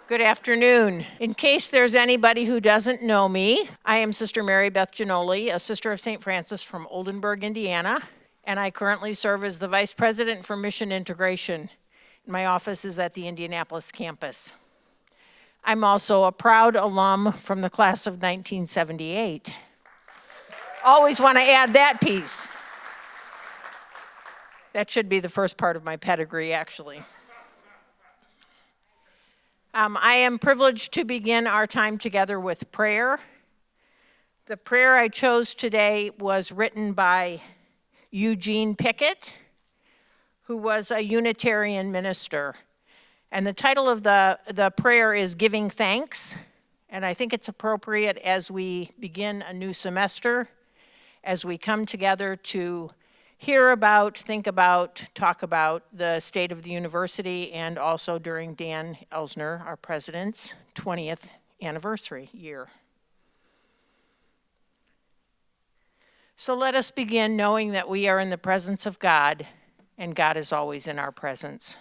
Good afternoon. In case there's anybody who doesn't know me, I am Sister Mary Beth Ginoli, a sister of St. Francis from Oldenburg, Indiana, and I currently serve as the Vice President for Mission Integration. My office is at the Indianapolis campus. I'm also a proud alum from the class of 1978. Always want to add that piece. That should be the first part of my pedigree, actually. I am privileged to begin our time together with prayer. The prayer I chose today was written by Eugene Pickett, who was a Unitarian minister. And the title of the prayer is Giving Thanks. And I think it's appropriate as we begin a new semester, as we come together to hear about, think about, talk about the state of the university, and also during Dan Elsner, our president's 20th anniversary year. So let us begin knowing that we are in the presence of God, and God is always in our presence.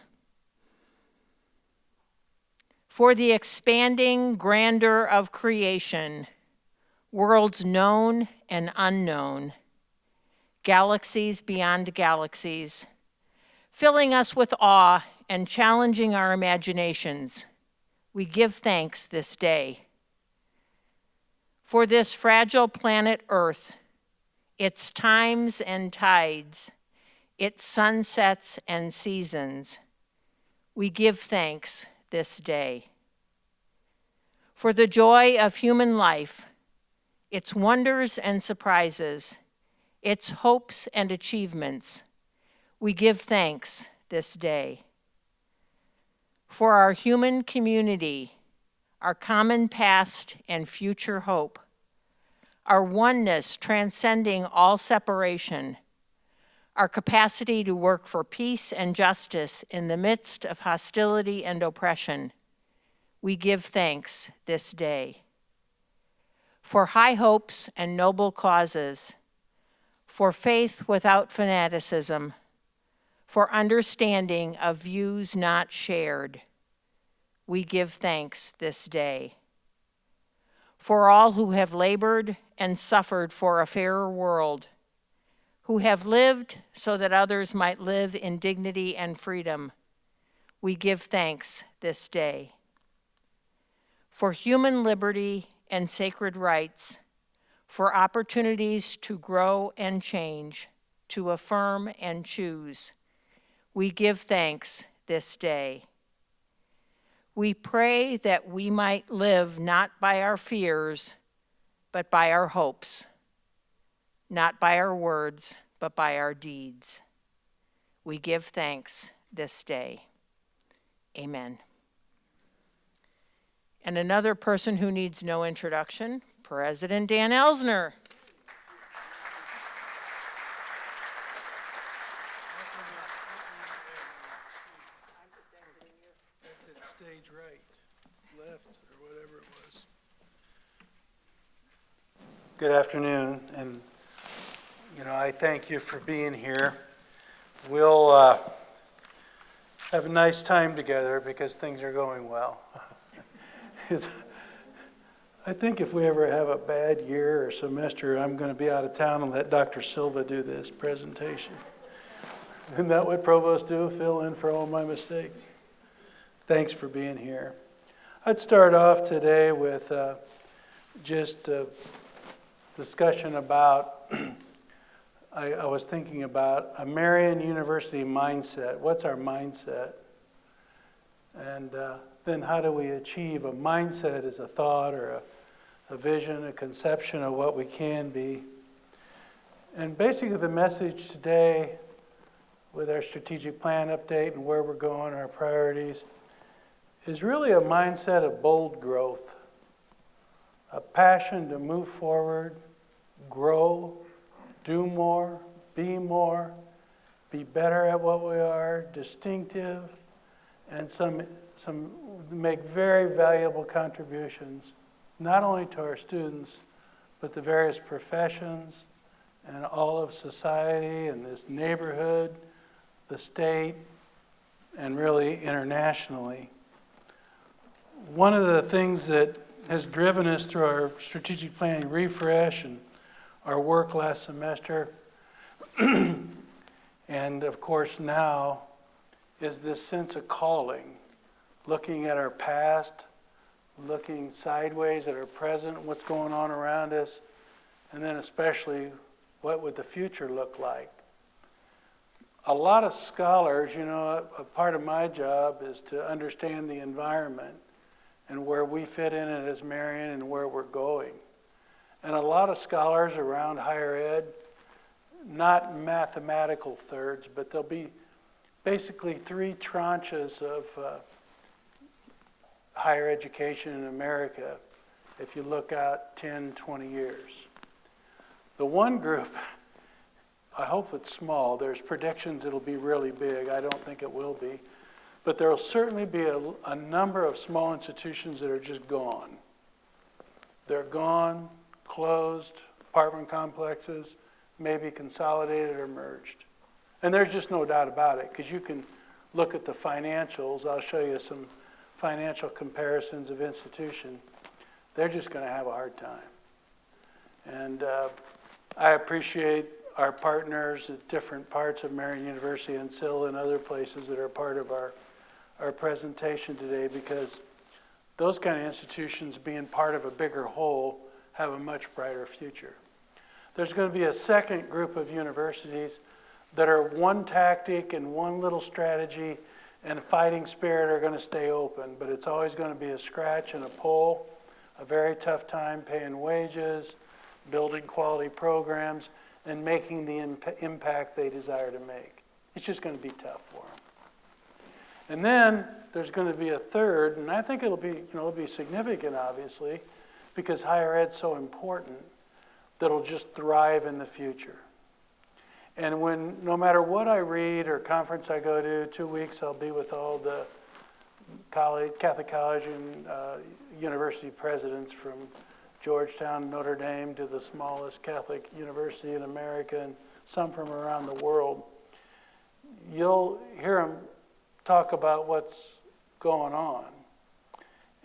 For the expanding grandeur of creation, worlds known and unknown, galaxies beyond galaxies, filling us with awe and challenging our imaginations, we give thanks this day. For this fragile planet Earth, its times and tides, its sunsets and seasons, we give thanks this day. For the joy of human life, its wonders and surprises, its hopes and achievements, we give thanks this day. For our human community, our common past and future hope, our oneness transcending all separation, our capacity to work for peace and justice in the midst of hostility and oppression, we give thanks this day. For high hopes and noble causes, for faith without fanaticism, for understanding of views not shared, we give thanks this day. For all who have labored and suffered for a fairer world, who have lived so that others might live in dignity and freedom, we give thanks this day. For human liberty and sacred rights, for opportunities to grow and change, to affirm and choose, we give thanks this day. We pray that we might live not by our fears, but by our hopes, not by our words, but by our deeds. We give thanks this day. Amen. And another person who needs no introduction, President Dan Elsner. Stage right, left, or whatever it was. Good afternoon, and I thank you for being here. We'll have a nice time together because things are going well. I think if we ever have a bad year or semester, I'm going to be out of town and let Dr. Silva do this presentation. Isn't that what provosts do? Fill in for all my mistakes. Thanks for being here. I'd start off today with just a discussion about, I was thinking about a Marian University mindset. What's our mindset? And then how do we achieve a mindset as a thought or a vision, a conception of what we can be. And basically the message today with our strategic plan update and where we're going, our priorities, is really a mindset of bold growth, a passion to move forward, grow, do more, be better at what we are, distinctive, and some make very valuable contributions, not only to our students, but the various professions and all of society and this neighborhood, the state, and really internationally. One of the things that has driven us through our strategic planning refresh and our work last semester, and of course now, is this sense of calling, looking at our past, looking sideways at our present, what's going on around us, and then especially what would the future look like. A lot of scholars, a part of my job is to understand the environment and where we fit in it as Marion and where we're going. And a lot of scholars around higher ed, not mathematical thirds, but there'll be basically three tranches of higher education in America if you look out 10, 20 years. The one group, I hope it's small. There's predictions it'll be really big. I don't think it will be. But there will certainly be a number of small institutions that are just gone. They're gone, closed, apartment complexes, maybe consolidated or merged. And there's just no doubt about it, because you can look at the financials. I'll show you some financial comparisons of institution. They're just going to have a hard time. And I appreciate our partners at different parts of Marian University and SIL and other places that are part of our presentation today, because those kind of institutions, being part of a bigger whole, have a much brighter future. There's going to be a second group of universities that are one tactic and one little strategy and a fighting spirit are going to stay open, but it's always going to be a scratch and a pull, a very tough time paying wages, building quality programs, and making the impact they desire to make. It's just going to be tough for them. And then there's going to be a third, and I think it'll be significant, obviously, because higher ed's so important, that'll just thrive in the future. And no matter what I read or conference I go to, 2 weeks I'll be with all the Catholic college and university presidents from Georgetown, Notre Dame, to the smallest Catholic university in America, and some from around the world. You'll hear them talk about what's going on.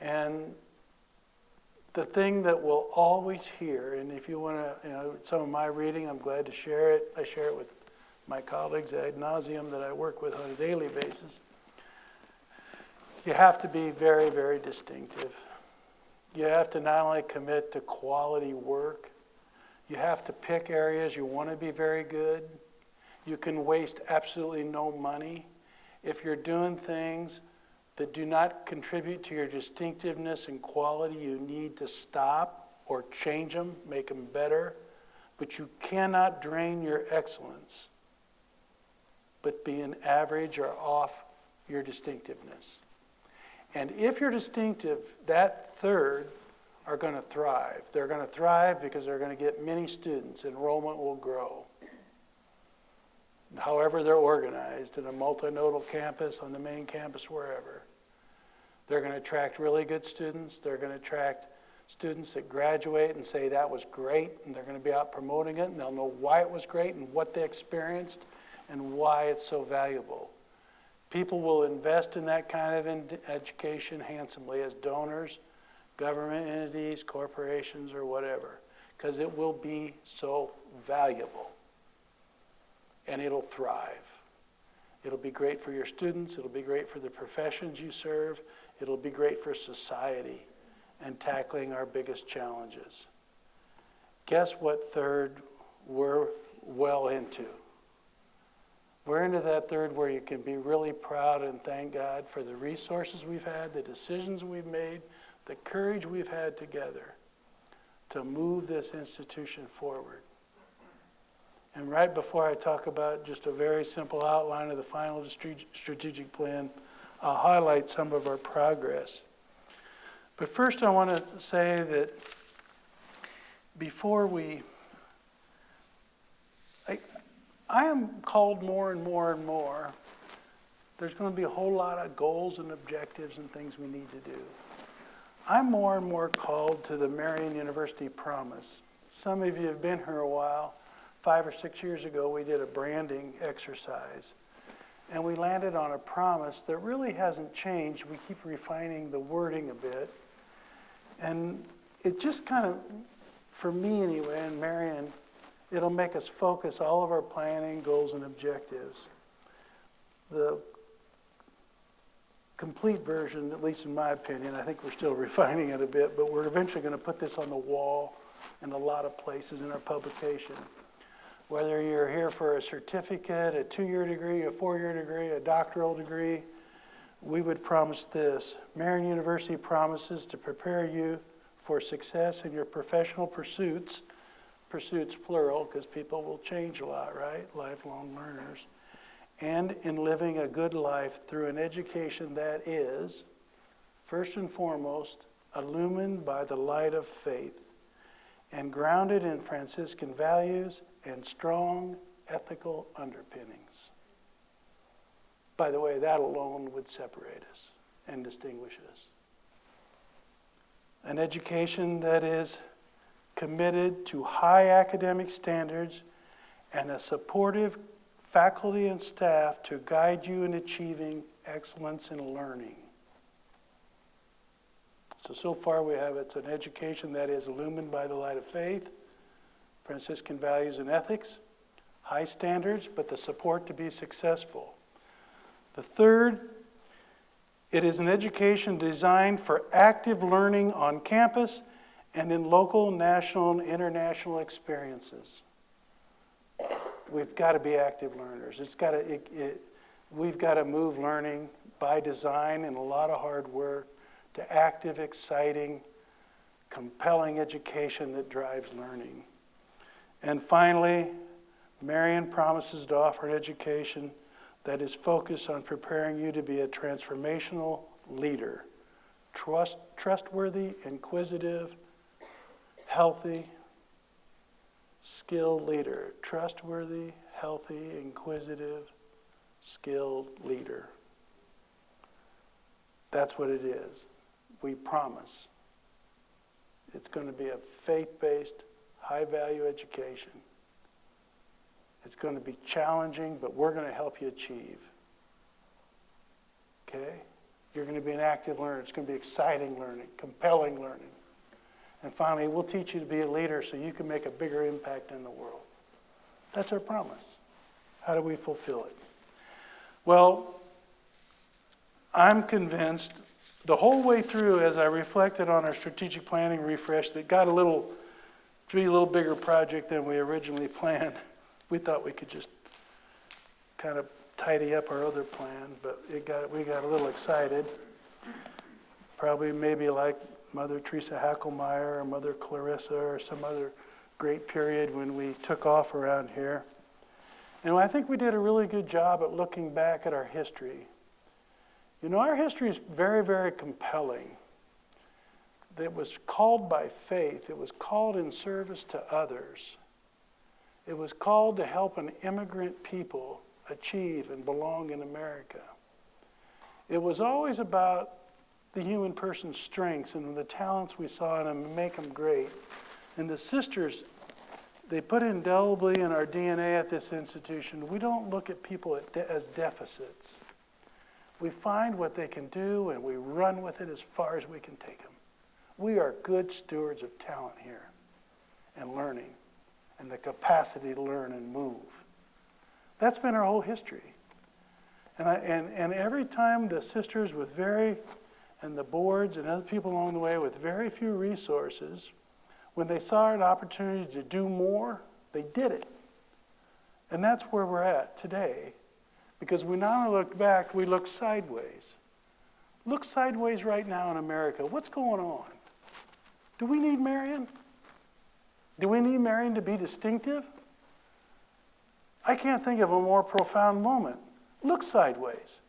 And the thing that we'll always hear, and if you want to, some of my reading, I'm glad to share it. I share it with my colleagues ad nauseum that I work with on a daily basis. You have to be very, very distinctive. You have to not only commit to quality work, you have to pick areas you want to be very good. You can waste absolutely no money. If you're doing things that do not contribute to your distinctiveness and quality, you need to stop or change them, make them better. But you cannot drain your excellence with being average or off your distinctiveness. And if you're distinctive, that third are going to thrive. They're going to thrive because they're going to get many students. Enrollment will grow. However they're organized, in a multinodal campus, on the main campus, wherever. They're going to attract really good students. They're going to attract students that graduate and say that was great, and they're going to be out promoting it, and they'll know why it was great and what they experienced and why it's so valuable. People will invest in that kind of education handsomely as donors, government entities, corporations, or whatever, because it will be so valuable. And it'll thrive. It'll be great for your students. It'll be great for the professions you serve. It'll be great for society and tackling our biggest challenges. Guess what third we're well into? We're into that third where you can be really proud and thank God for the resources we've had, the decisions we've made, the courage we've had together to move this institution forward. And right before I talk about just a very simple outline of the final strategic plan, I'll highlight some of our progress. But first I want to say that before I am called more and more and more. There's going to be a whole lot of goals and objectives and things we need to do. I'm more and more called to the Marian University promise. Some of you have been here a while. 5 or 6 years ago, we did a branding exercise. And we landed on a promise that really hasn't changed. We keep refining the wording a bit. And it just kind of, for me anyway, and Marion, it'll make us focus all of our planning, goals, and objectives. The complete version, at least in my opinion, I think we're still refining it a bit, but we're eventually going to put this on the wall in a lot of places in our publication. Whether you're here for a certificate, a 2-year degree, a 4-year degree, a doctoral degree, we would promise this. Marian University promises to prepare you for success in your professional pursuits plural, because people will change a lot, right? Lifelong learners. And in living a good life through an education that is, first and foremost, illumined by the light of faith and grounded in Franciscan values and strong ethical underpinnings. By the way, that alone would separate us and distinguish us. An education that is committed to high academic standards and a supportive faculty and staff to guide you in achieving excellence in learning. So far we have, it's an education that is illumined by the light of faith, Franciscan values and ethics, high standards, but the support to be successful. The third, it is an education designed for active learning on campus and in local, national, and international experiences. We've got to be active learners. We've got to move learning by design and a lot of hard work to active, exciting, compelling education that drives learning. And finally, Marion promises to offer an education that is focused on preparing you to be a transformational leader, trustworthy, inquisitive, healthy, skilled leader. Trustworthy, healthy, inquisitive, skilled leader. That's what it is. We promise. It's going to be a faith-based, high-value education. It's going to be challenging, but we're going to help you achieve. Okay? You're going to be an active learner. It's going to be exciting learning, compelling learning. And finally, we'll teach you to be a leader so you can make a bigger impact in the world. That's our promise. How do we fulfill it? Well, I'm convinced the whole way through, as I reflected on our strategic planning refresh that got to be a little bigger project than we originally planned. We thought we could just kind of tidy up our other plan, but we got a little excited. Probably maybe like Mother Teresa Hackelmeyer or Mother Clarissa or some other great period when we took off around here. And I think we did a really good job at looking back at our history. You know, our history is very, very compelling. It was called by faith. It was called in service to others. It was called to help an immigrant people achieve and belong in America. It was always about the human person's strengths and the talents we saw in them and make them great. And the sisters, they put indelibly in our DNA at this institution, we don't look at people as deficits. We find what they can do and we run with it as far as we can take them. We are good stewards of talent here and learning and the capacity to learn and move. That's been our whole history. And every time the sisters and the boards and other people along the way with very few resources, when they saw an opportunity to do more, they did it. And that's where we're at today. Because we not only look back, we look sideways. Look sideways right now in America. What's going on? Do we need Marion? Do we need Marion to be distinctive? I can't think of a more profound moment. Look sideways.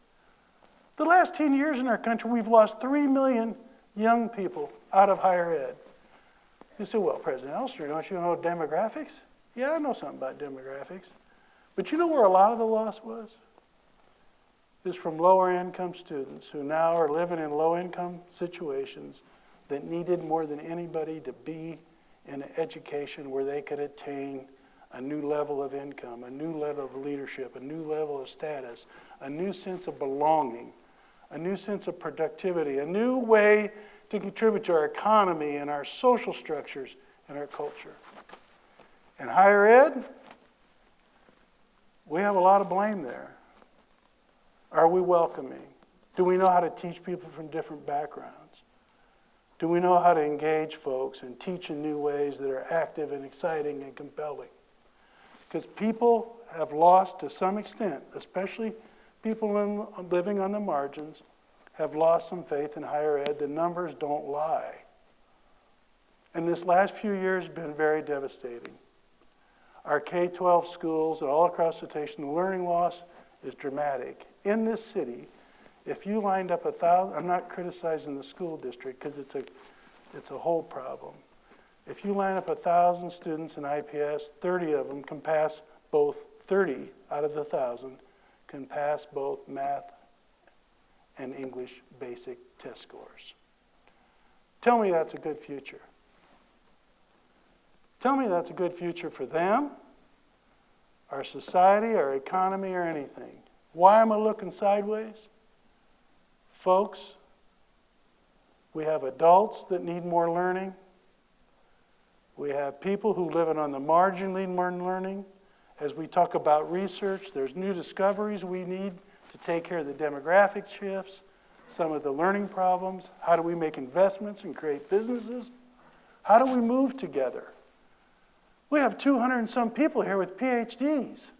The last 10 years in our country, we've lost 3 million young people out of higher ed. You say, well, President Elsener, don't you know demographics? Yeah, I know something about demographics. But you know where a lot of the loss was? Is from lower income students who now are living in low income situations that needed more than anybody to be in an education where they could attain a new level of income, a new level of leadership, a new level of status, a new sense of belonging, a new sense of productivity, a new way to contribute to our economy and our social structures and our culture. In higher ed, we have a lot of blame there. Are we welcoming? Do we know how to teach people from different backgrounds? Do we know how to engage folks and teach in new ways that are active and exciting and compelling? Because people have lost to some extent, especially people living on the margins, have lost some faith in higher ed. The numbers don't lie. And this last few years have been very devastating. Our K-12 schools all across the nation, the learning loss is dramatic. In this city, if you lined up 1,000, I'm not criticizing the school district because it's a whole problem. If you line up 1,000 students in IPS, 30 of them can pass both, 30 out of the 1,000 can pass both math and English basic test scores. Tell me that's a good future. Tell me that's a good future for them, our society, our economy, or anything. Why am I looking sideways? Folks, we have adults that need more learning. We have people who live on the margin need more learning. As we talk about research, there's new discoveries we need to take care of the demographic shifts, some of the learning problems. How do we make investments and create businesses? How do we move together? We have 200 and some people here with PhDs,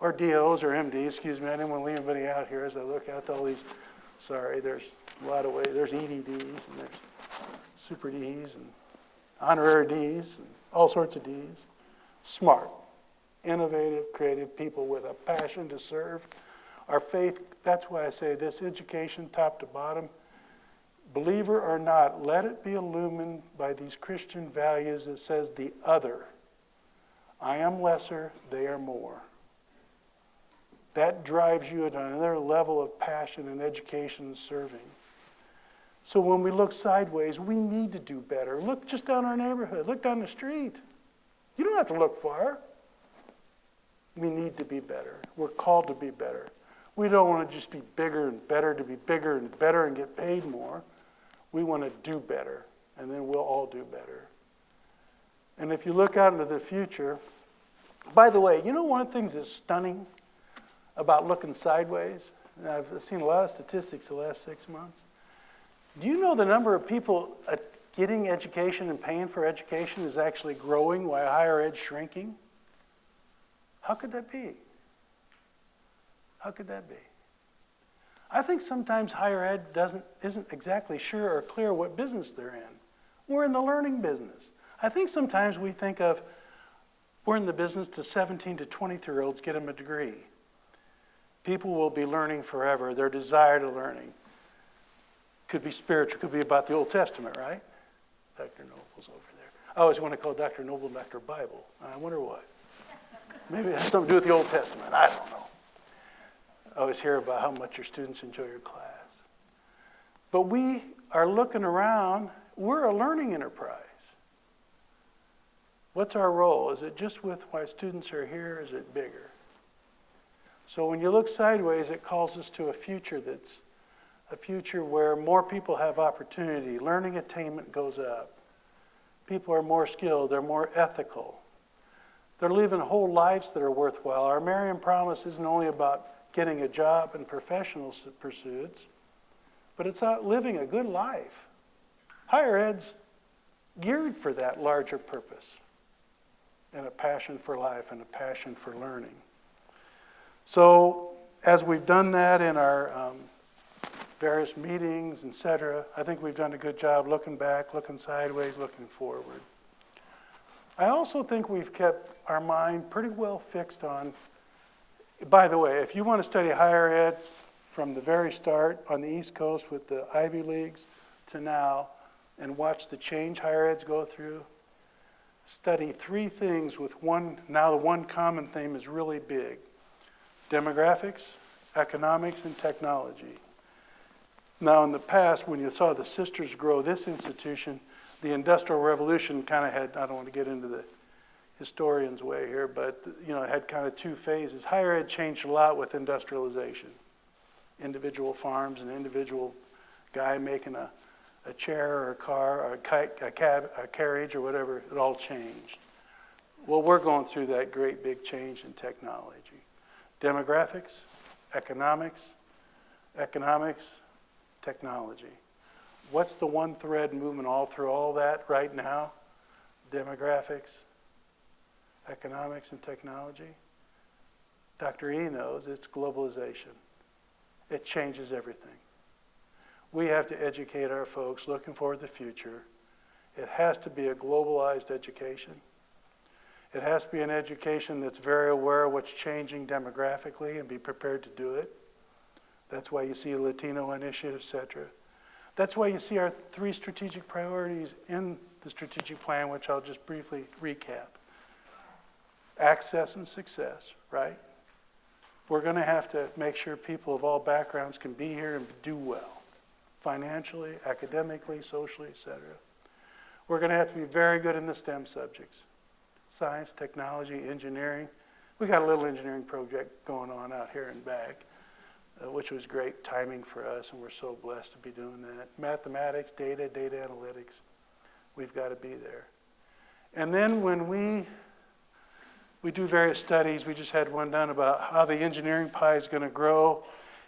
or DOs or MDs, excuse me. I didn't want to leave anybody out here as I look out to all these. Sorry, there's a lot of ways. There's EDDs and there's super Ds and honorary Ds and all sorts of Ds. Smart, innovative, creative people with a passion to serve. Our faith, that's why I say this education, top to bottom, believer or not, let it be illumined by these Christian values that says the other. I am lesser, they are more. That drives you at another level of passion and education and serving. So when we look sideways, we need to do better. Look just down our neighborhood. Look down the street. You don't have to look far. We need to be better. We're called to be better. We don't want to just be bigger and better to be bigger and better and get paid more. We want to do better, and then we'll all do better. And if you look out into the future, by the way, you know one of the things that's stunning about looking sideways? And I've seen a lot of statistics the last 6 months. Do you know the number of people getting education and paying for education is actually growing while higher ed's shrinking? How could that be? How could that be? I think sometimes higher ed isn't exactly sure or clear what business they're in. We're in the learning business. I think sometimes we think of we're in the business to 17 to 23-year-olds get them a degree. People will be learning forever. Their desire to learning could be spiritual, could be about the Old Testament, right? Dr. Noble's over there. I always want to call Dr. Noble Dr. Bible. I wonder why. Maybe it has something to do with the Old Testament. I don't know. I always hear about how much your students enjoy your class. But we are looking around. We're a learning enterprise. What's our role? Is it just with why students are here? Is it bigger? So when you look sideways, it calls us to a future that's a future where more people have opportunity. Learning attainment goes up. People are more skilled. They're more ethical. They're living whole lives that are worthwhile. Our Marian promise isn't only about getting a job and professional pursuits, but it's about living a good life. Higher ed's geared for that larger purpose and a passion for life and a passion for learning. So as we've done that in our various meetings, etc., I think we've done a good job looking back, looking sideways, looking forward. I also think we've kept our mind pretty well fixed on, by the way, if you want to study higher ed from the very start on the East Coast with the Ivy Leagues to now and watch the change higher ed's go through, study three things with one, now the one common theme is really big. Demographics, economics, and technology. Now in the past, when you saw the sisters grow this institution, the Industrial Revolution kind of had, I don't want to get into the historian's way here, but it had kind of two phases. Higher ed changed a lot with industrialization. Individual farms, an individual guy making a chair or a car or a carriage or whatever, it all changed. Well, we're going through that great big change in technology. Demographics, economics, technology. What's the one thread moving all through all that right now? Demographics, economics, and technology. Dr. E knows it's globalization. It changes everything. We have to educate our folks looking forward to the future. It has to be a globalized education. It has to be an education that's very aware of what's changing demographically and be prepared to do it. That's why you see a Latino initiative, et cetera. That's why you see our 3 strategic priorities in the strategic plan, which I'll just briefly recap. Access and success, right? We're going to have to make sure people of all backgrounds can be here and do well, financially, academically, socially, et cetera. We're going to have to be very good in the STEM subjects. Science, technology, engineering. We got a little engineering project going on out here in Bag, which was great timing for us, and we're so blessed to be doing that. Mathematics, data analytics. We've got to be there. And then when we do various studies, we just had one done about how the engineering pie is going to grow,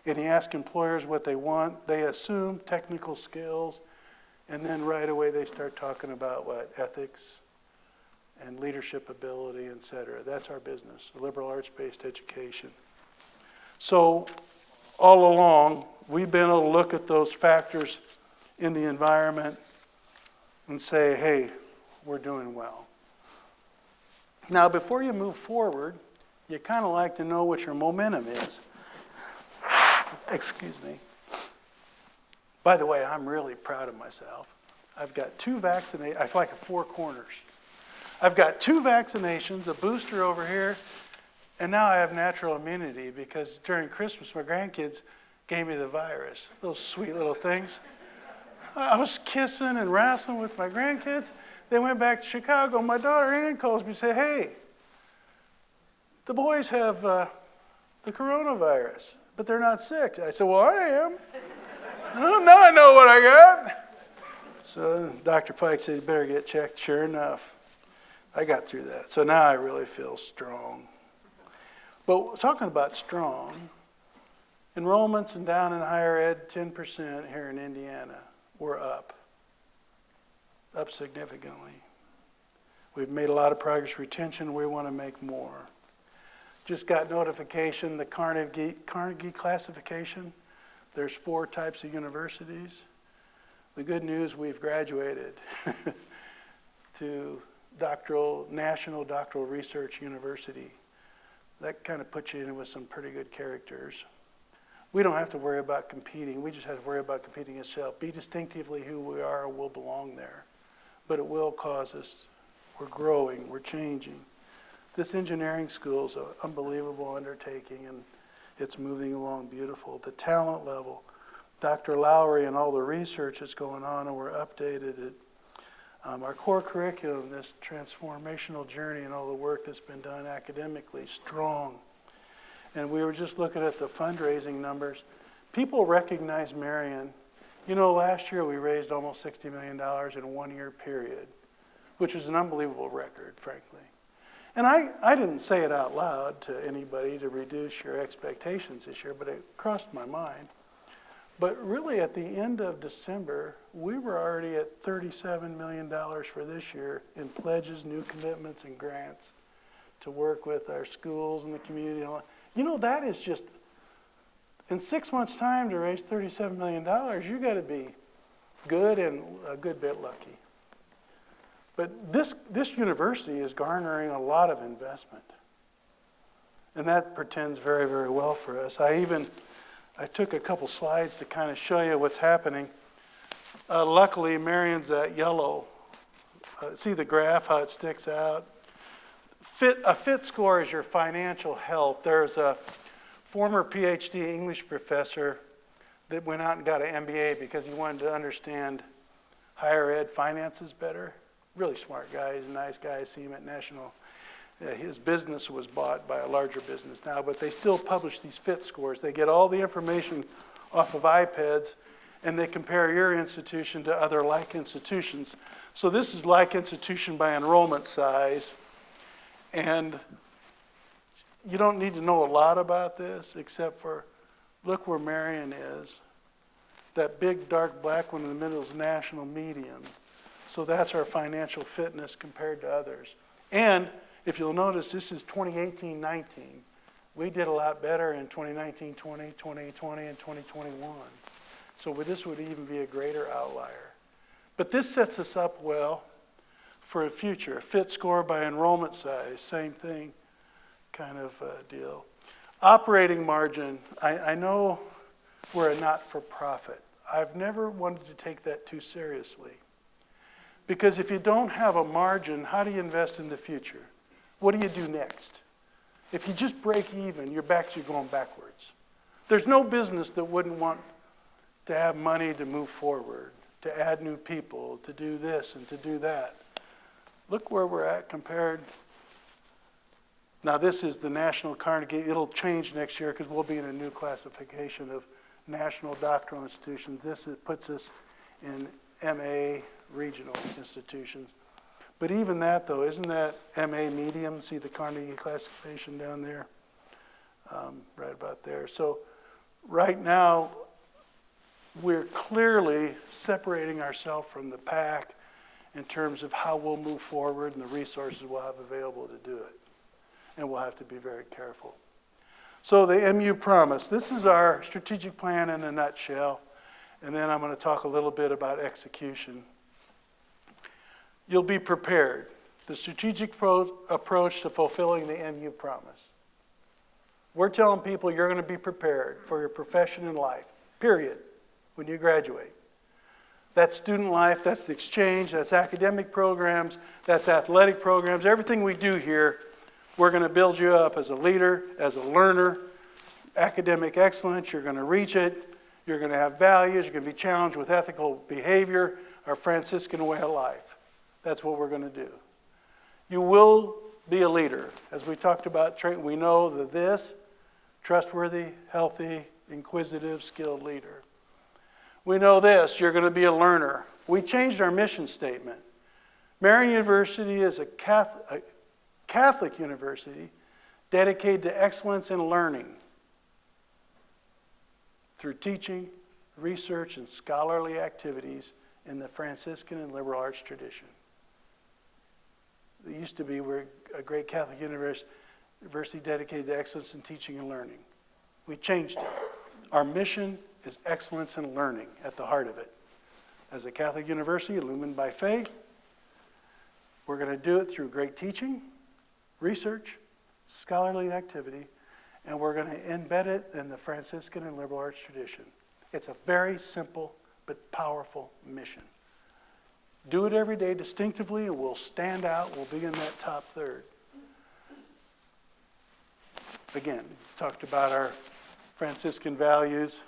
and you ask employers what they want. They assume technical skills, and then right away they start talking about what? Ethics and leadership ability, et cetera. That's our business, liberal arts-based education. So all along, we've been able to look at those factors in the environment and say, hey, we're doing well. Now, before you move forward, you kind of like to know what your momentum is. Excuse me. By the way, I'm really proud of myself. I've got 2 vaccinations. I feel like 4 corners. I've got 2 vaccinations, a booster over here, and now I have natural immunity because during Christmas, my grandkids gave me the virus. Those sweet little things. I was kissing and wrestling with my grandkids. They went back to Chicago. My daughter Ann calls me and said, hey, the boys have the coronavirus, but they're not sick. I said, well, I am. Well, now I know what I got. So Dr. Pike said, you better get checked. Sure enough, I got through that. So now I really feel strong. But talking about strong, enrollments and down in higher ed, 10% here in Indiana. We're up significantly. We've made a lot of progress retention. We want to make more. Just got notification, the Carnegie classification. There's 4 types of universities. The good news, we've graduated to National Doctoral Research University. That kind of puts you in with some pretty good characters. We don't have to worry about competing. We just have to worry about competing itself. Be distinctively who we are, we'll belong there. But it will cause us, we're growing, we're changing. This engineering school is an unbelievable undertaking, and it's moving along beautiful. The talent level, Dr. Lowry and all the research that's going on, and we're updated it. Our core curriculum, this transformational journey and all the work that's been done academically, strong. And we were just looking at the fundraising numbers. People recognize Marion. You know, last year we raised almost $60 million in a 1-year period, which is an unbelievable record, frankly. And I didn't say it out loud to anybody to reduce your expectations this year, but it crossed my mind. But really at the end of December, we were already at $37 million for this year in pledges, new commitments, and grants to work with our schools and the community. And all. You know, that is just, in 6 months' time to raise $37 million, you got to be good and a good bit lucky. But this university is garnering a lot of investment. And that portends very, very well for us. I took a couple slides to kind of show you what's happening. Luckily, Marion's that yellow. See the graph, how it sticks out? A fit score is your financial health. There's a former PhD English professor that went out and got an MBA because he wanted to understand higher ed finances better. Really smart guy. He's a nice guy. I see him at National. His business was bought by a larger business now, but they still publish these fit scores. They get all the information off of iPads, and they compare your institution to other like institutions. So this is like institution by enrollment size, and you don't need to know a lot about this, except for look where Marion is. That big dark black one in the middle is national median. So that's our financial fitness compared to others. And if you'll notice, this is 2018-19. We did a lot better in 2019-20, 2020, and 2021. So this would even be a greater outlier. But this sets us up well for a future. Fit score by enrollment size, same thing kind of deal. Operating margin, I know we're a not-for-profit. I've never wanted to take that too seriously. Because if you don't have a margin, how do you invest in the future? What do you do next? If you just break even, you're going backwards. There's no business that wouldn't want to have money to move forward, to add new people, to do this and to do that. Look where we're at compared. Now this is the National Carnegie. It'll change next year because we'll be in a new classification of national doctoral institutions. Puts us in MA regional institutions. But even that, though, isn't that MA medium? See the Carnegie classification down there? Right about there. So right now, we're clearly separating ourselves from the pack in terms of how we'll move forward and the resources we'll have available to do it. And we'll have to be very careful. So the MU Promise. This is our strategic plan in a nutshell. And then I'm going to talk a little bit about execution. You'll be prepared. The strategic approach to fulfilling the MU Promise. We're telling people you're going to be prepared for your profession and life, period, when you graduate. That's student life, that's the exchange, that's academic programs, that's athletic programs. Everything we do here, we're going to build you up as a leader, as a learner, academic excellence. You're going to reach it. You're going to have values. You're going to be challenged with ethical behavior, our Franciscan way of life. That's what we're going to do. You will be a leader. As we talked about, we know that this, trustworthy, healthy, inquisitive, skilled leader. We know this, you're going to be a learner. We changed our mission statement. Marian University is a Catholic university dedicated to excellence in learning through teaching, research, and scholarly activities in the Franciscan and liberal arts tradition. It used to be we're a great Catholic university dedicated to excellence in teaching and learning. We changed it. Our mission is excellence in learning at the heart of it. As a Catholic university illumined by faith, we're going to do it through great teaching, research, scholarly activity, and we're going to embed it in the Franciscan and liberal arts tradition. It's a very simple but powerful mission. Do it every day distinctively, and we'll stand out. We'll be in that top third. Again, talked about our Franciscan values.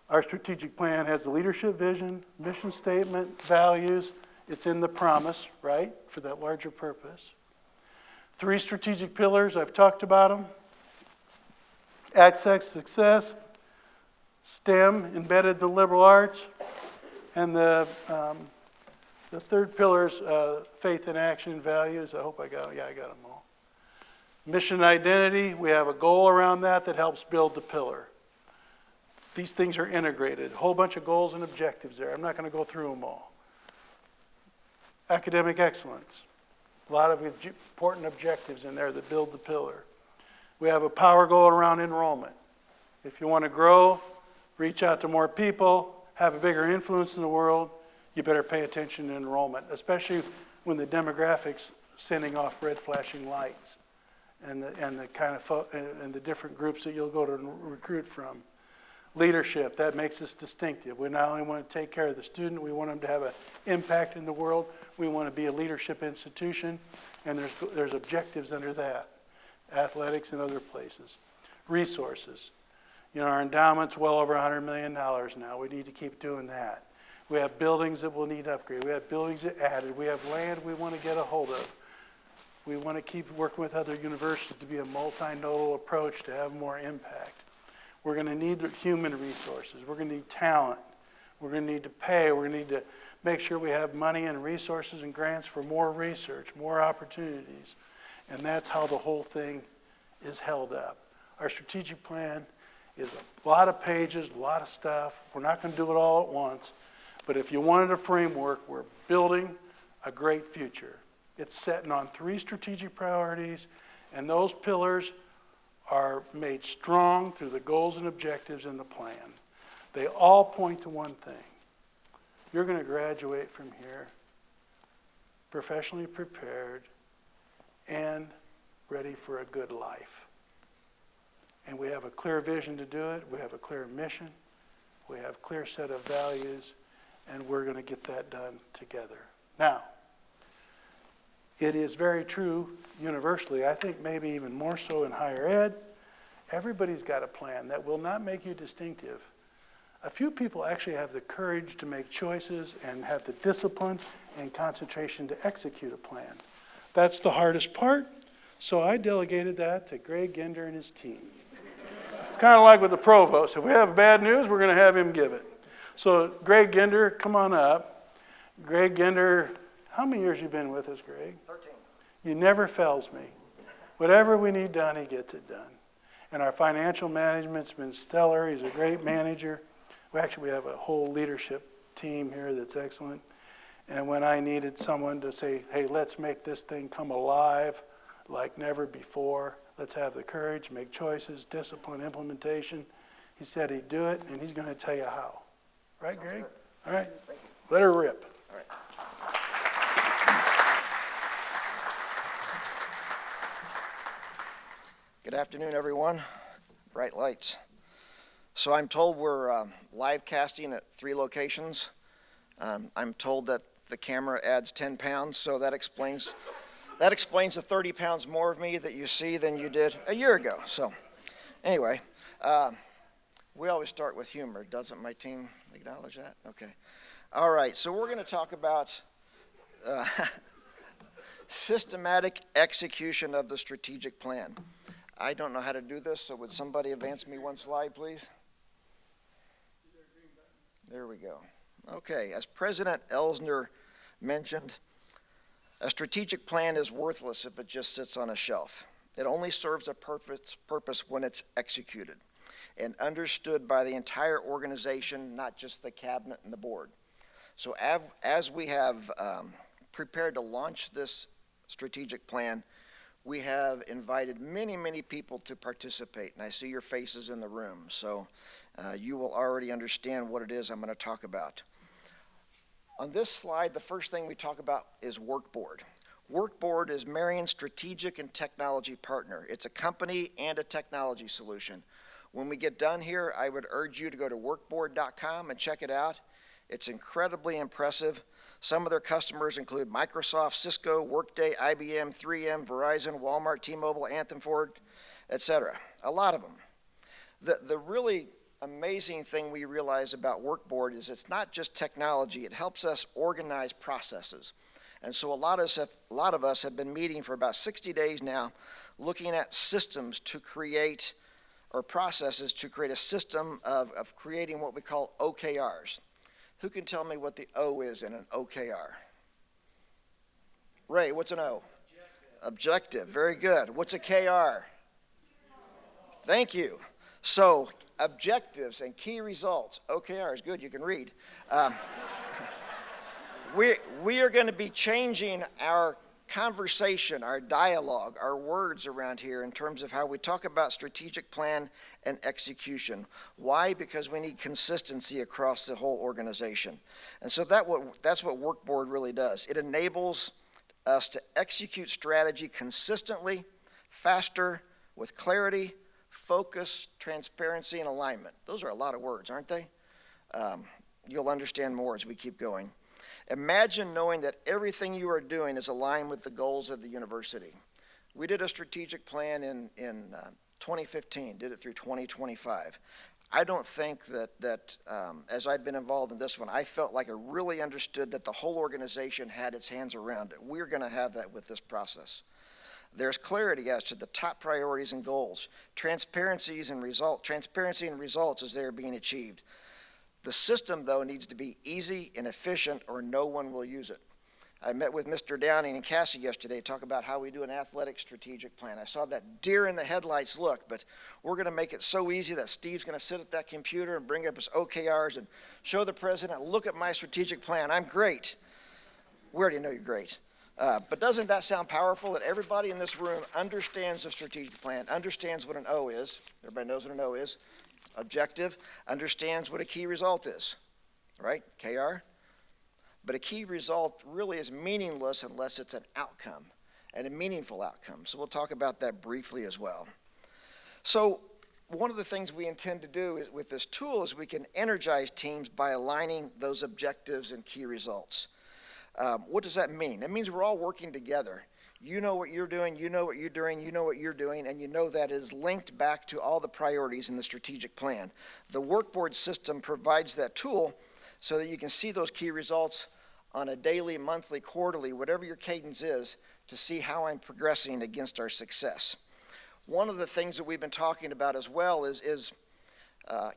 Our strategic plan has the leadership vision, mission statement, values. It's in the promise, right, for that larger purpose. 3 strategic pillars, I've talked about them. Access success, STEM, embedded the liberal arts, and the third pillar is faith in action, values. I hope I got them all. Mission identity, we have a goal around that helps build the pillar. These things are integrated. A whole bunch of goals and objectives there. I'm not going to go through them all. Academic excellence. A lot of important objectives in there that build the pillar. We have a power goal around enrollment. If you want to grow, reach out to more people, have a bigger influence in the world, you better pay attention to enrollment, especially when the demographics sending off red flashing lights and the kind of and the different groups that you'll go to recruit from. Leadership, that makes us distinctive. We not only want to take care of the student, we want them to have an impact in the world. We want to be a leadership institution, and there's objectives under that. Athletics and other places. Resources. Our endowment's well over $100 million now. We need to keep doing that. We have buildings that will need upgrade. We have buildings that added. We have land we want to get a hold of. We want to keep working with other universities to be a multinodal approach to have more impact. We're going to need the human resources. We're going to need talent. We're going to need to pay. We're going to need to make sure we have money and resources and grants for more research, more opportunities. And that's how the whole thing is held up. Our strategic plan is a lot of pages, a lot of stuff. We're not going to do it all at once. But if you wanted a framework, we're building a great future. It's setting on 3 strategic priorities, and those pillars are made strong through the goals and objectives in the plan. They all point to one thing. You're going to graduate from here professionally prepared and ready for a good life. And we have a clear vision to do it. We have a clear mission. We have a clear set of values, and we're going to get that done together. Now, it is very true universally, I think maybe even more so in higher ed. Everybody's got a plan that will not make you distinctive. A few people actually have the courage to make choices and have the discipline and concentration to execute a plan. That's the hardest part, so I delegated that to Greg Ginder and his team. It's kind of like with the provost. If we have bad news, we're going to have him give it. So Greg Ginder, come on up. Greg Ginder, how many years you been with us, Greg? 13. He never fails me. Whatever we need done, he gets it done. And our financial management's been stellar. He's a great manager. We have a whole leadership team here that's excellent. And when I needed someone to say, hey, let's make this thing come alive like never before, let's have the courage, make choices, discipline, implementation, he said he'd do it, and he's going to tell you how. Right, Greg? All right. Let her rip. All right. Good afternoon, everyone. Bright lights. So I'm told we're live casting at 3 locations. I'm told that the camera adds 10 pounds, so that explains the 30 pounds more of me that you see than you did a year ago. So anyway, we always start with humor. Doesn't my team acknowledge that? Okay. All right, so we're going to talk about systematic execution of the strategic plan. I don't know how to do this, so would somebody advance me one slide, please? There we go. Okay, as President Elsener mentioned, a strategic plan is worthless if it just sits on a shelf. It only serves a purpose when it's executed and understood by the entire organization, not just the cabinet and the board. So as we have prepared to launch this strategic plan, we have invited many, many people to participate, and I see your faces in the room, so you will already understand what it is I'm going to talk about. On this slide, the first thing we talk about is Workboard. Workboard is Marion's strategic and technology partner. It's a company and a technology solution. When we get done here, I would urge you to go to workboard.com and check it out. It's incredibly impressive. Some of their customers include Microsoft, Cisco, Workday, IBM, 3M, Verizon, Walmart, T-Mobile, Anthem, Ford, etc. A lot of them. The really amazing thing we realize about Workboard is it's not just technology. It helps us organize processes. And so a lot of us have been meeting for about 60 days now, looking at systems to create, or processes to create a system of creating what we call OKRs. Who can tell me what the O is in an OKR? Ray, what's an O? Objective. Very good. What's a KR? Thank you. So objectives and key results. OKRs. Good, you can read. We are going to be changing our conversation, our dialogue, our words around here in terms of how we talk about strategic plan and execution. Why? Because we need consistency across the whole organization. And so that's what Workboard really does. It enables us to execute strategy consistently, faster, with clarity, focus, transparency, and alignment. Those are a lot of words, aren't they? You'll understand more as we keep going. Imagine knowing that everything you are doing is aligned with the goals of the university. We did a strategic plan in 2015, did it through 2025. I don't think that as I've been involved in this one, I felt like I really understood that the whole organization had its hands around it. We're going to have that with this process. There's clarity as to the top priorities and goals. Transparency and results as they are being achieved. The system, though, needs to be easy and efficient or no one will use it. I met with Mr. Downing and Cassie yesterday to talk about how we do an athletic strategic plan. I saw that deer in the headlights look, but we're going to make it so easy that Steve's going to sit at that computer and bring up his OKRs and show the president, look at my strategic plan. I'm great. We already know you're great. But doesn't that sound powerful that everybody in this room understands the strategic plan, understands what an O is, everybody knows what an O is, objective, understands what a key result is, right, KR? But a key result really is meaningless unless it's an outcome, and a meaningful outcome. So we'll talk about that briefly as well. So one of the things we intend to do with this tool is we can energize teams by aligning those objectives and key results. What does that mean? It means we're all working together. You know what you're doing, you know what you're doing, you know what you're doing, and you know that is linked back to all the priorities in the strategic plan. The workboard system provides that tool so that you can see those key results on a daily, monthly, quarterly, whatever your cadence is, to see how I'm progressing against our success. One of the things that we've been talking about as well is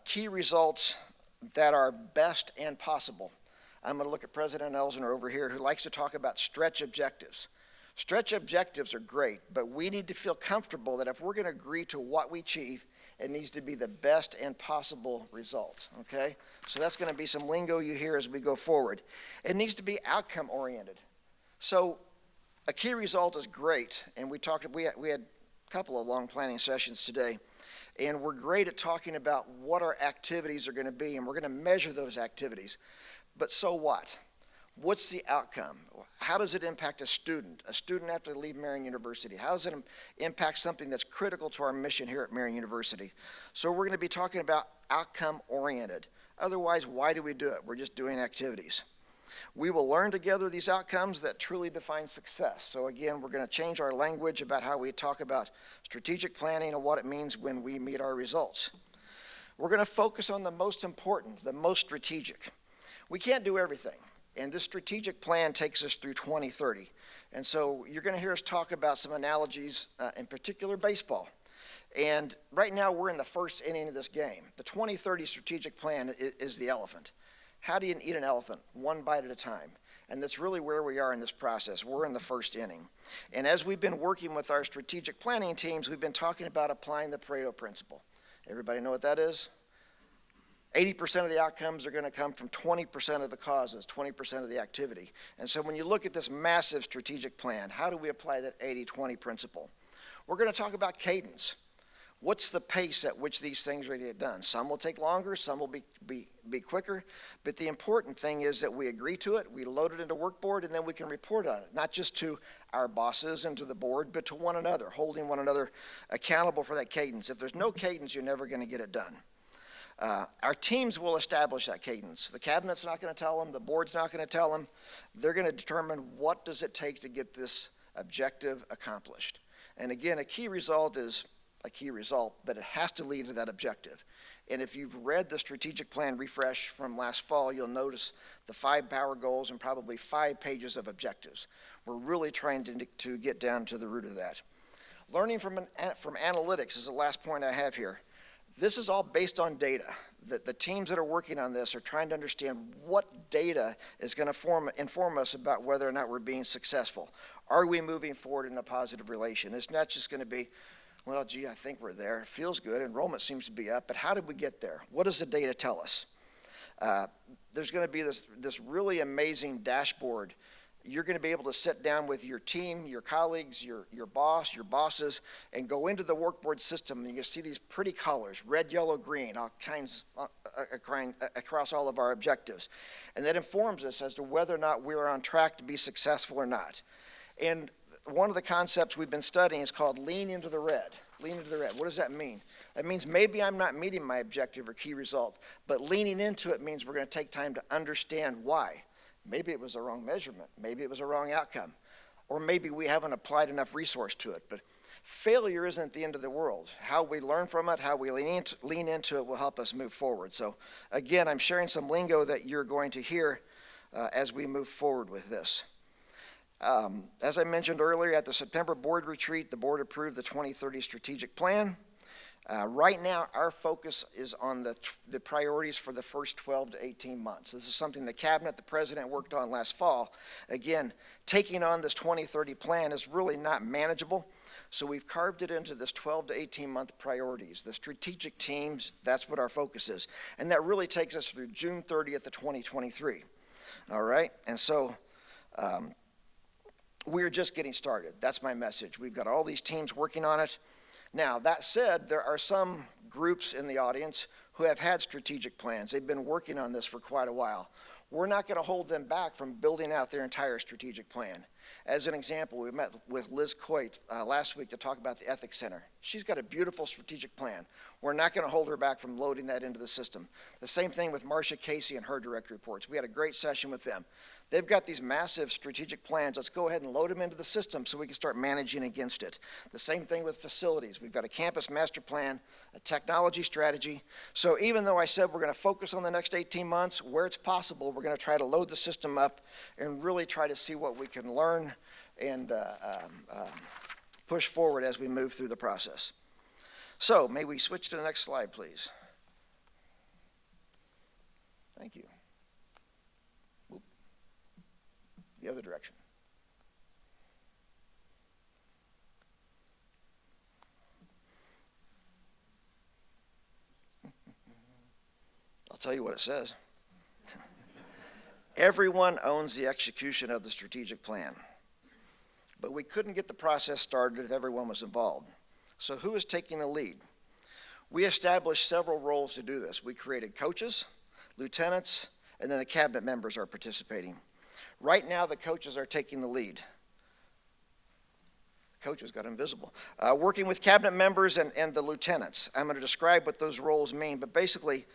key results that are best and possible. I'm going to look at President Elsener over here, who likes to talk about stretch objectives. Stretch objectives are great, but we need to feel comfortable that if we're going to agree to what we achieve, it needs to be the best and possible result, okay? So that's going to be some lingo you hear as we go forward. It needs to be outcome oriented. So a key result is great, and we had a couple of long planning sessions today, and we're great at talking about what our activities are going to be, and we're going to measure those activities. But so what? What's the outcome? How does it impact a student after they leave Marian University? How does it impact something that's critical to our mission here at Marian University? So we're going to be talking about outcome-oriented. Otherwise, why do we do it? We're just doing activities. We will learn together these outcomes that truly define success. So again, we're going to change our language about how we talk about strategic planning and what it means when we meet our results. We're going to focus on the most important, the most strategic. We can't do everything. And this strategic plan takes us through 2030. And so you're going to hear us talk about some analogies, in particular baseball. And right now we're in the first inning of this game. The 2030 strategic plan is the elephant. How do you eat an elephant? One bite at a time. And that's really where we are in this process. We're in the first inning. And as we've been working with our strategic planning teams, we've been talking about applying the Pareto principle. Everybody know what that is? 80% of the outcomes are going to come from 20% of the causes, 20% of the activity. And so when you look at this massive strategic plan, how do we apply that 80-20 principle? We're going to talk about cadence. What's the pace at which these things are going to get done? Some will take longer, some will be quicker, but the important thing is that we agree to it, we load it into workboard, and then we can report on it, not just to our bosses and to the board, but to one another, holding one another accountable for that cadence. If there's no cadence, you're never going to get it done. Our teams will establish that cadence. The cabinet's not going to tell them, the board's not going to tell them. They're going to determine what does it take to get this objective accomplished. And again, a key result is a key result, but it has to lead to that objective. And if you've read the strategic plan refresh from last fall, you'll notice the 5 power goals and probably 5 pages of objectives. We're really trying to get down to the root of that. Learning from analytics is the last point I have here. This is all based on data. The teams that are working on this are trying to understand what data is going to inform us about whether or not we're being successful. Are we moving forward in a positive relation? It's not just going to be, well, gee, I think we're there. It feels good. Enrollment seems to be up. But how did we get there? What does the data tell us? There's going to be this really amazing dashboard. You're going to be able to sit down with your team, your colleagues, your boss, your bosses, and go into the workboard system, and you can see these pretty colors, red, yellow, green, all kinds across all of our objectives. And that informs us as to whether or not we're on track to be successful or not. And one of the concepts we've been studying is called lean into the red. Lean into the red. What does that mean? That means maybe I'm not meeting my objective or key result, but leaning into it means we're going to take time to understand why. Maybe it was the wrong measurement. Maybe it was a wrong outcome. Or maybe we haven't applied enough resource to it. But failure isn't the end of the world. How we learn from it, how we lean into it will help us move forward. So again, I'm sharing some lingo that you're going to hear as we move forward with this. As I mentioned earlier, at the September board retreat, the board approved the 2030 strategic plan. Right now, our focus is on the priorities for the first 12 to 18 months. This is something the cabinet, the president worked on last fall. Again, taking on this 2030 plan is really not manageable, so we've carved it into this 12 to 18 month priorities. The strategic teams, that's what our focus is. And that really takes us through June 30th of 2023. All right, and so we're just getting started. That's my message. We've got all these teams working on it. Now, that said, there are some groups in the audience who have had strategic plans. They've been working on this for quite a while. We're not going to hold them back from building out their entire strategic plan. As an example, we met with Liz Coit last week to talk about the Ethics Center. She's got a beautiful strategic plan. We're not going to hold her back from loading that into the system. The same thing with Marcia Casey and her direct reports. We had a great session with them. They've got these massive strategic plans. Let's go ahead and load them into the system so we can start managing against it. The same thing with facilities. We've got a campus master plan, a technology strategy. So even though I said we're going to focus on the next 18 months, where it's possible, we're going to try to load the system up and really try to see what we can learn and push forward as we move through the process. So may we switch to the next slide, please? Thank you. Whoop. The other direction. I'll tell you what it says. Everyone owns the execution of the strategic plan. But we couldn't get the process started if everyone was involved. So who is taking the lead? We established several roles to do this. We created coaches, lieutenants, and then the cabinet members are participating. Right now, the coaches are taking the lead. Coaches got invisible. Working with cabinet members and the lieutenants. I'm going to describe what those roles mean, but basically,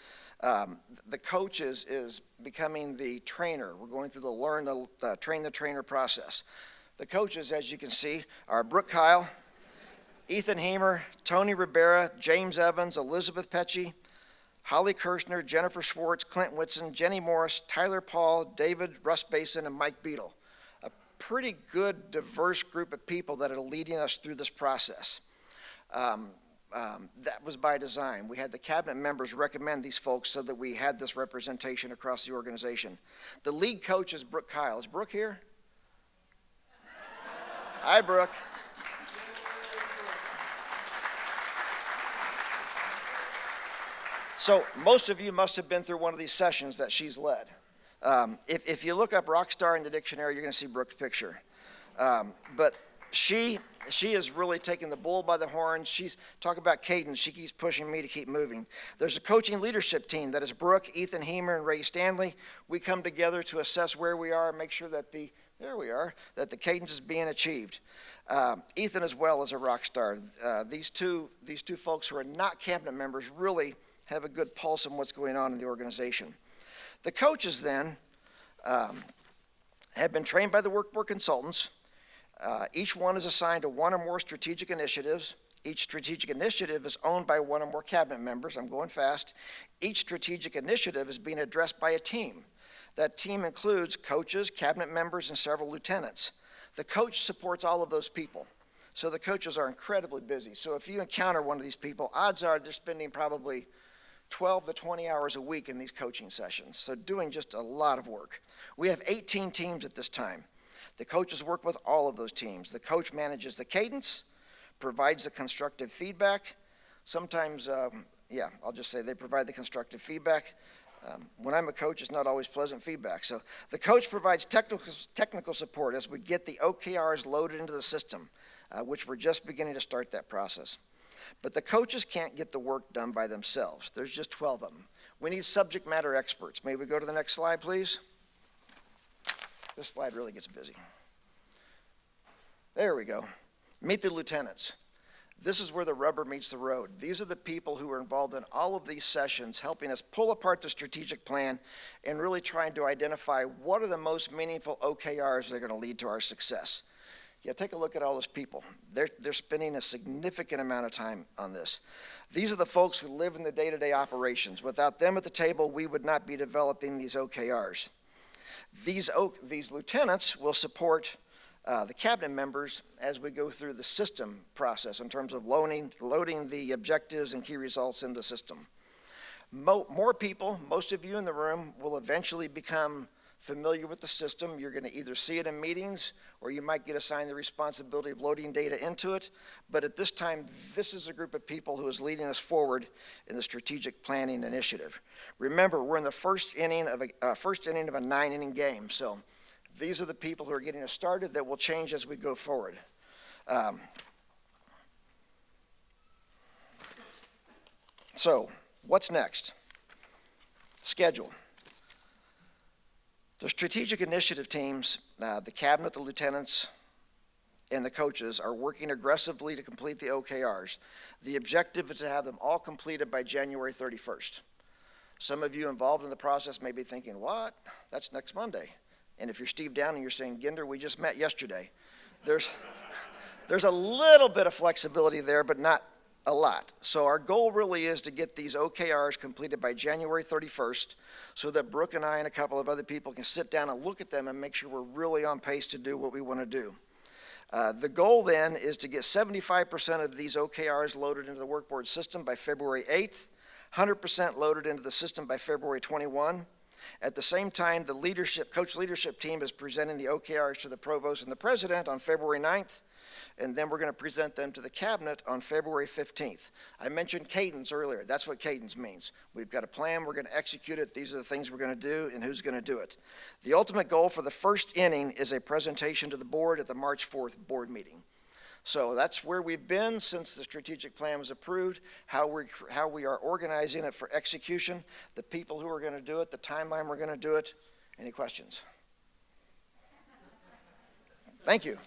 the coach is becoming the trainer. We're going through the train the trainer process. The coaches, as you can see, are Brooke Kyle, Ethan Hemer, Tony Ribera, James Evans, Elizabeth Pecci, Holly Kirshner, Jennifer Schwartz, Clint Whitson, Jenny Morris, Tyler Paul, David Russ Basin, and Mike Beadle. Pretty good, diverse group of people that are leading us through this process. That was by design. We had the cabinet members recommend these folks so that we had this representation across the organization. The lead coach is Brooke Kyle. Is Brooke here? Hi, Brooke. So most of you must have been through one of these sessions that she's led. If you look up rock star in the dictionary, you're going to see Brooke's picture. But she is really taking the bull by the horns. She's talking about cadence. She keeps pushing me to keep moving. There's a coaching leadership team that is Brooke, Ethan Hemer, and Ray Stanley. We come together to assess where we are and make sure that that the cadence is being achieved. Ethan as well is a rock star. These two folks who are not cabinet members really have a good pulse on what's going on in the organization. The coaches then have been trained by the workboard consultants. Each one is assigned to one or more strategic initiatives. Each strategic initiative is owned by one or more cabinet members. I'm going fast. Each strategic initiative is being addressed by a team. That team includes coaches, cabinet members, and several lieutenants. The coach supports all of those people. So the coaches are incredibly busy. So if you encounter one of these people, odds are they're spending probably 12 to 20 hours a week in these coaching sessions. So doing just a lot of work. We have 18 teams at this time. The coaches work with all of those teams. The coach manages the cadence, provides the constructive feedback. Sometimes, I'll just say they provide the constructive feedback. When I'm a coach, it's not always pleasant feedback. So the coach provides technical support as we get the OKRs loaded into the system, which we're just beginning to start that process. But the coaches can't get the work done by themselves. There's just 12 of them. We need subject matter experts. May we go to the next slide, please? This slide really gets busy. There we go. Meet the lieutenants. This is where the rubber meets the road. These are the people who are involved in all of these sessions, helping us pull apart the strategic plan and really trying to identify what are the most meaningful OKRs that are going to lead to our success. Yeah, take a look at all those people. They're spending a significant amount of time on this. These are the folks who live in the day-to-day operations. Without them at the table, we would not be developing these OKRs. These lieutenants will support the cabinet members as we go through the system process in terms of loading the objectives and key results in the system. More people, most of you in the room, will eventually become familiar with the system. You're going to either see it in meetings or you might get assigned the responsibility of loading data into it. But at this time, this is a group of people who is leading us forward in the strategic planning initiative. Remember, we're in the first inning of a 9-inning game. So these are the people who are getting us started that will change as we go forward. So what's next? Schedule. The strategic initiative teams, the cabinet, the lieutenants, and the coaches are working aggressively to complete the OKRs. The objective is to have them all completed by January 31st. Some of you involved in the process may be thinking, what? That's next Monday. And if you're Steve Downing, you're saying, Ginder, we just met yesterday. There's a little bit of flexibility there, but not a lot. So our goal really is to get these OKRs completed by January 31st so that Brooke and I and a couple of other people can sit down and look at them and make sure we're really on pace to do what we want to do. The goal then is to get 75% of these OKRs loaded into the workboard system by February 8th, 100% loaded into the system by February 21. At the same time, the coach leadership team is presenting the OKRs to the provost and the president on February 9th. And then we're going to present them to the cabinet on February 15th. I mentioned cadence earlier. That's what cadence means. We've got a plan. We're going to execute it. These are the things we're going to do and who's going to do it. The ultimate goal for the first inning is a presentation to the board at the March 4th board meeting. So that's where we've been since the strategic plan was approved, how we are organizing it for execution, the people who are going to do it, the timeline we're going to do it. Any questions? Thank you.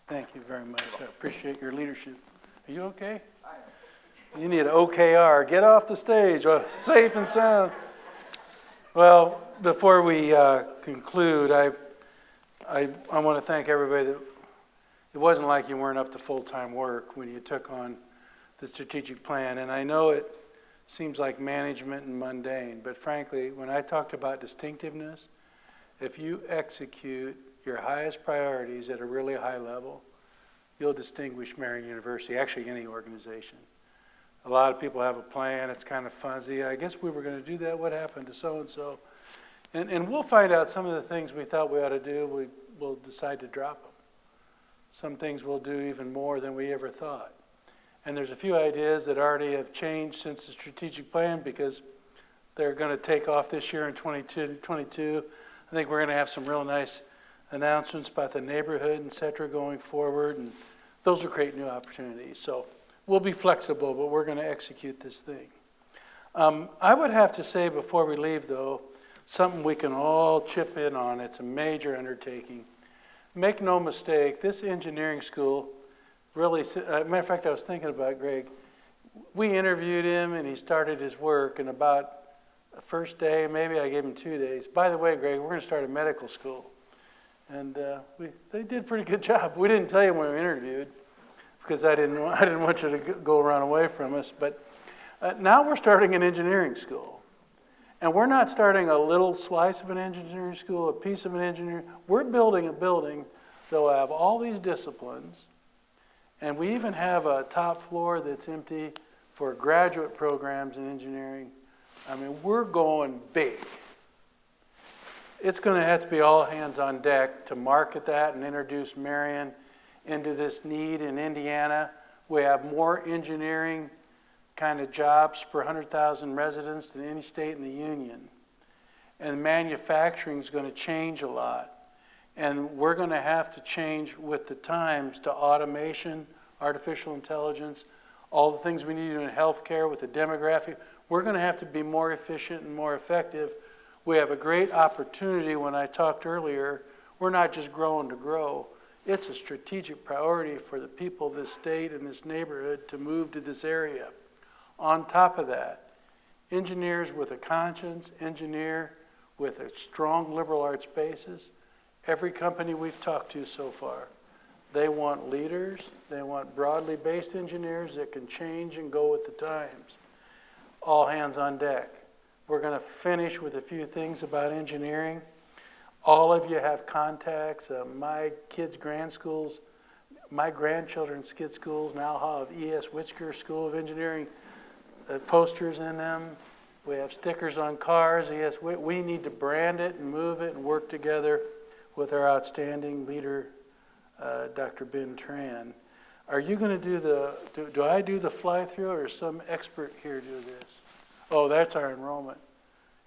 Thank you very much. I appreciate your leadership. Are you okay? You need an OKR. Get off the stage. Safe and sound. Well, before we conclude, I want to thank everybody. It wasn't like you weren't up to full-time work when you took on the strategic plan. And I know it seems like management and mundane, but frankly, when I talked about distinctiveness, if you execute your highest priorities at a really high level, you'll distinguish Marian University, actually any organization. A lot of people have a plan, it's kind of fuzzy. I guess we were going to do that, what happened to so-and-so? And we'll find out some of the things we thought we ought to do, we'll decide to drop them. Some things we'll do even more than we ever thought. And there's a few ideas that already have changed since the strategic plan because they're going to take off this year in 22. I think we're going to have some real nice announcements about the neighborhood, et cetera, going forward, and those will create new opportunities. So we'll be flexible, but we're going to execute this thing. I would have to say before we leave, though, something we can all chip in on. It's a major undertaking. Make no mistake, this engineering school really, matter of fact, I was thinking about Greg. We interviewed him, and he started his work, and about the first day, maybe I gave him 2 days. By the way, Greg, we're going to start a medical school. And they did a pretty good job. We didn't tell you when we interviewed because I didn't want you to go run away from us. But now we're starting an engineering school. And we're not starting a little slice of an engineering school, a piece of an engineering. We're building a building that will have all these disciplines. And we even have a top floor that's empty for graduate programs in engineering. I mean, we're going big. It's going to have to be all hands on deck to market that and introduce Marion into this need in Indiana. We have more engineering kind of jobs per 100,000 residents than any state in the union. And manufacturing is going to change a lot. And we're going to have to change with the times to automation, artificial intelligence, all the things we need in healthcare with the demographic. We're going to have to be more efficient and more effective. We have a great opportunity. When I talked earlier, we're not just growing to grow. It's a strategic priority for the people of this state and this neighborhood to move to this area. On top of that, engineers with a conscience, engineer with a strong liberal arts basis. Every company we've talked to so far, they want leaders. They want broadly based engineers that can change and go with the times. All hands on deck. We're going to finish with a few things about engineering. All of you have contacts. My grandchildren's kids' schools now have E.S. Wichita School of Engineering posters in them. We have stickers on cars. Yes, we need to brand it and move it and work together with our outstanding leader, Dr. Ben Tran. Are you going to do I do the fly-through, or some expert here do this? Oh, that's our enrollment.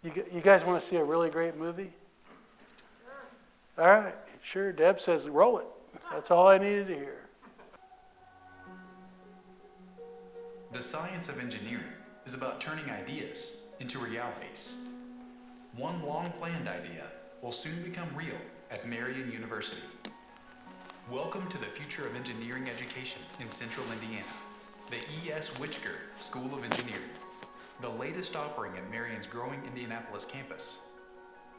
You guys want to see a really great movie? All right, sure. Deb says roll it. That's all I needed to hear. The science of engineering is about turning ideas into realities. One long-planned idea will soon become real at Marian University. Welcome to the future of engineering education in Central Indiana, the E.S. Wichita School of Engineering, the latest offering at Marion's growing Indianapolis campus.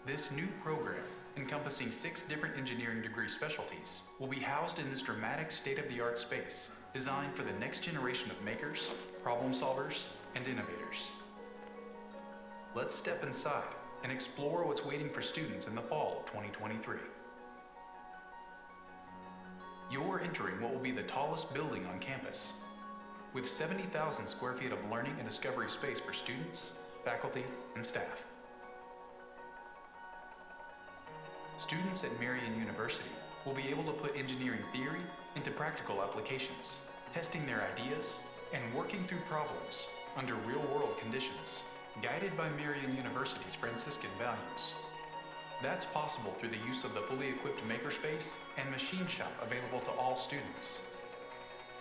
This new program, encompassing 6 different engineering degree specialties, will be housed in this dramatic state-of-the-art space designed for the next generation of makers, problem solvers, and innovators. Let's step inside and explore what's waiting for students in the fall of 2023. You're entering what will be the tallest building on campus, with 70,000 square feet of learning and discovery space for students, faculty, and staff. Students at Marian University will be able to put engineering theory into practical applications, testing their ideas and working through problems under real-world conditions, guided by Marian University's Franciscan values. That's possible through the use of the fully equipped makerspace and machine shop available to all students.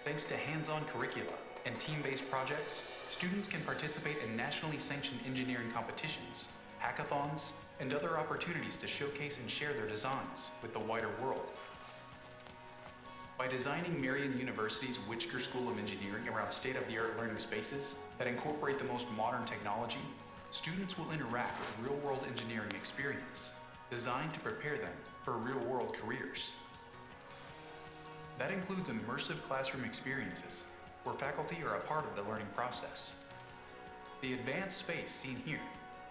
Thanks to hands-on curricula and team-based projects, students can participate in nationally sanctioned engineering competitions, hackathons, and other opportunities to showcase and share their designs with the wider world. By designing Marian University's Wichita School of Engineering around state-of-the-art learning spaces that incorporate the most modern technology, students will interact with real-world engineering experience designed to prepare them for real-world careers. That includes immersive classroom experiences where faculty are a part of the learning process. The advanced space seen here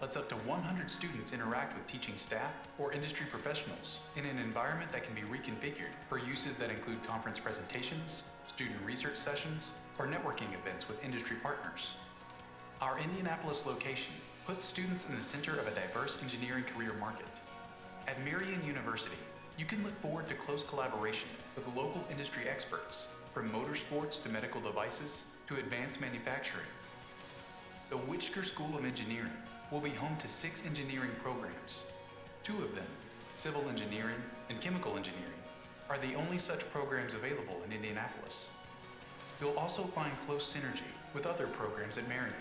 lets up to 100 students interact with teaching staff or industry professionals in an environment that can be reconfigured for uses that include conference presentations, student research sessions, or networking events with industry partners. Our Indianapolis location puts students in the center of a diverse engineering career market. At Marian University, you can look forward to close collaboration with local industry experts, from motorsports to medical devices to advanced manufacturing. The Wichita School of Engineering will be home to 6 engineering programs. 2 of them, civil engineering and chemical engineering, are the only such programs available in Indianapolis. You'll also find close synergy with other programs at Marion,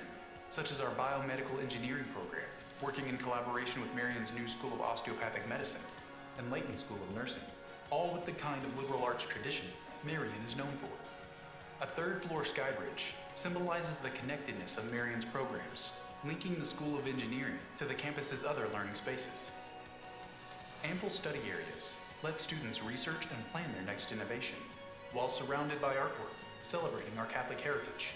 such as our biomedical engineering program, working in collaboration with Marion's new School of Osteopathic Medicine and Layton School of Nursing, all with the kind of liberal arts tradition Marion is known for. A 3rd-floor skybridge symbolizes the connectedness of Marion's programs, linking the School of Engineering to the campus's other learning spaces. Ample study areas let students research and plan their next innovation, while surrounded by artwork celebrating our Catholic heritage.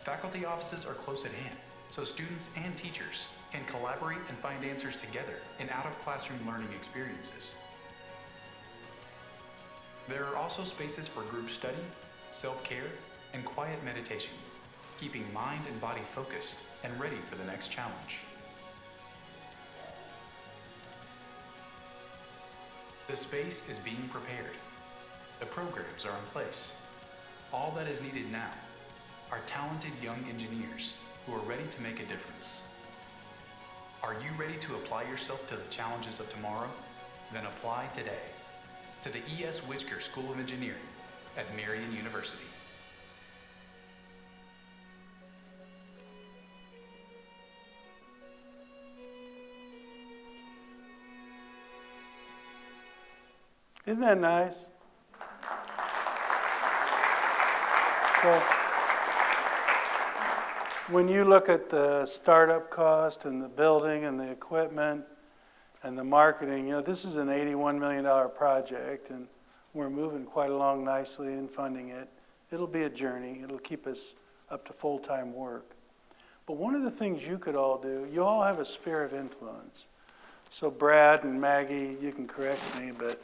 Faculty offices are close at hand, so students and teachers can collaborate and find answers together in out-of-classroom learning experiences. There are also spaces for group study, self-care, and quiet meditation, keeping mind and body focused and ready for the next challenge. The space is being prepared. The programs are in place. All that is needed now are talented young engineers who are ready to make a difference. Are you ready to apply yourself to the challenges of tomorrow? Then apply today to the E.S. Wichita School of Engineering at Marian University. Isn't that nice? So, when you look at the startup cost and the building and the equipment and the marketing, this is an $81 million project, and we're moving quite along nicely in funding it. It'll be a journey. It'll keep us up to full-time work. But one of the things you could all do, you all have a sphere of influence. So Brad and Maggie, you can correct me, but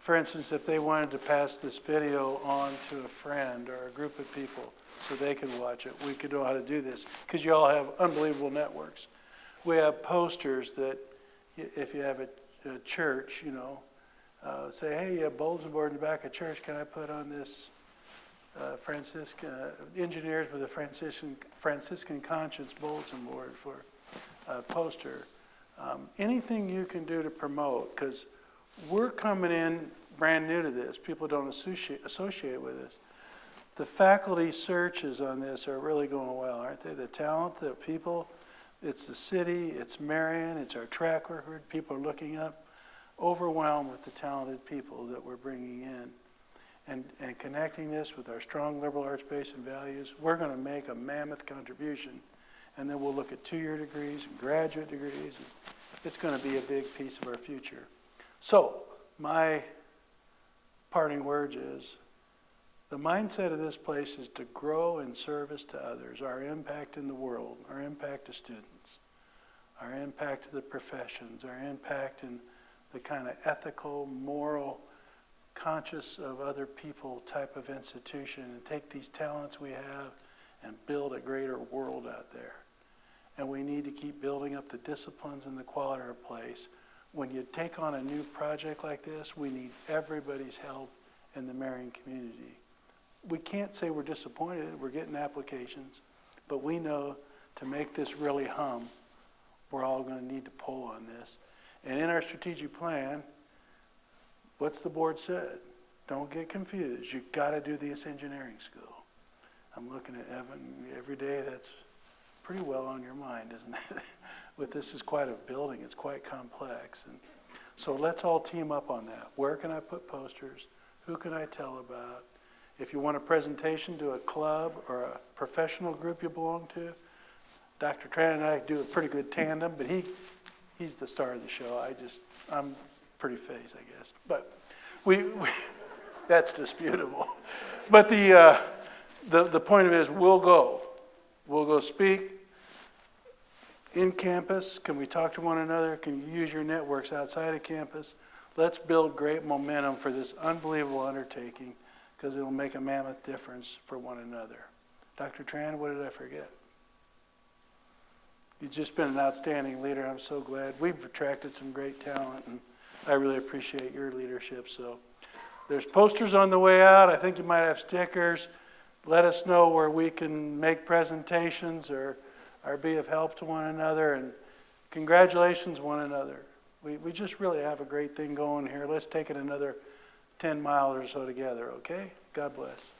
for instance, if they wanted to pass this video on to a friend or a group of people so they could watch it, we could know how to do this, because you all have unbelievable networks. We have posters that, if you have a church, say, hey, you have bulletin board in the back of church, can I put on this Franciscan, engineers with a Franciscan conscience bulletin board for a poster. Anything you can do to promote, because we're coming in brand new to this. People don't associate with us. The faculty searches on this are really going well, aren't they? The talent, the people, it's the city, it's Marion, it's our track record. People are looking up, overwhelmed with the talented people that we're bringing in. And connecting this with our strong liberal arts base and values, we're going to make a mammoth contribution. And then we'll look at 2-year degrees and graduate degrees. And it's going to be a big piece of our future. So my parting words is, the mindset of this place is to grow in service to others, our impact in the world, our impact to students, our impact to the professions, our impact in the kind of ethical, moral, conscious of other people type of institution, and take these talents we have and build a greater world out there. And we need to keep building up the disciplines and the quality of our place. When you take on a new project like this, we need everybody's help in the Marion community. We can't say we're disappointed, we're getting applications, but we know to make this really hum, we're all going to need to pull on this. And in our strategic plan, what's the board said? Don't get confused. You've got to do this engineering school. I'm looking at Evan every day. That's pretty well on your mind, isn't it? But this is quite a building. It's quite complex. And so let's all team up on that. Where can I put posters? Who can I tell about? If you want a presentation to a club or a professional group you belong to, Dr. Tran and I do a pretty good tandem, but he's the star of the show. I'm pretty face, I guess. But we that's disputable. But the point of it is we'll go speak in campus. Can we talk to one another? Can you use your networks outside of campus? Let's build great momentum for this unbelievable undertaking, because it'll make a mammoth difference for one another. Dr. Tran, what did I forget? You've just been an outstanding leader. I'm so glad. We've attracted some great talent, and I really appreciate your leadership. So there's posters on the way out. I think you might have stickers. Let us know where we can make presentations or be of help to one another. And congratulations, one another. We just really have a great thing going here. Let's take it another 10 miles or so together, okay? God bless.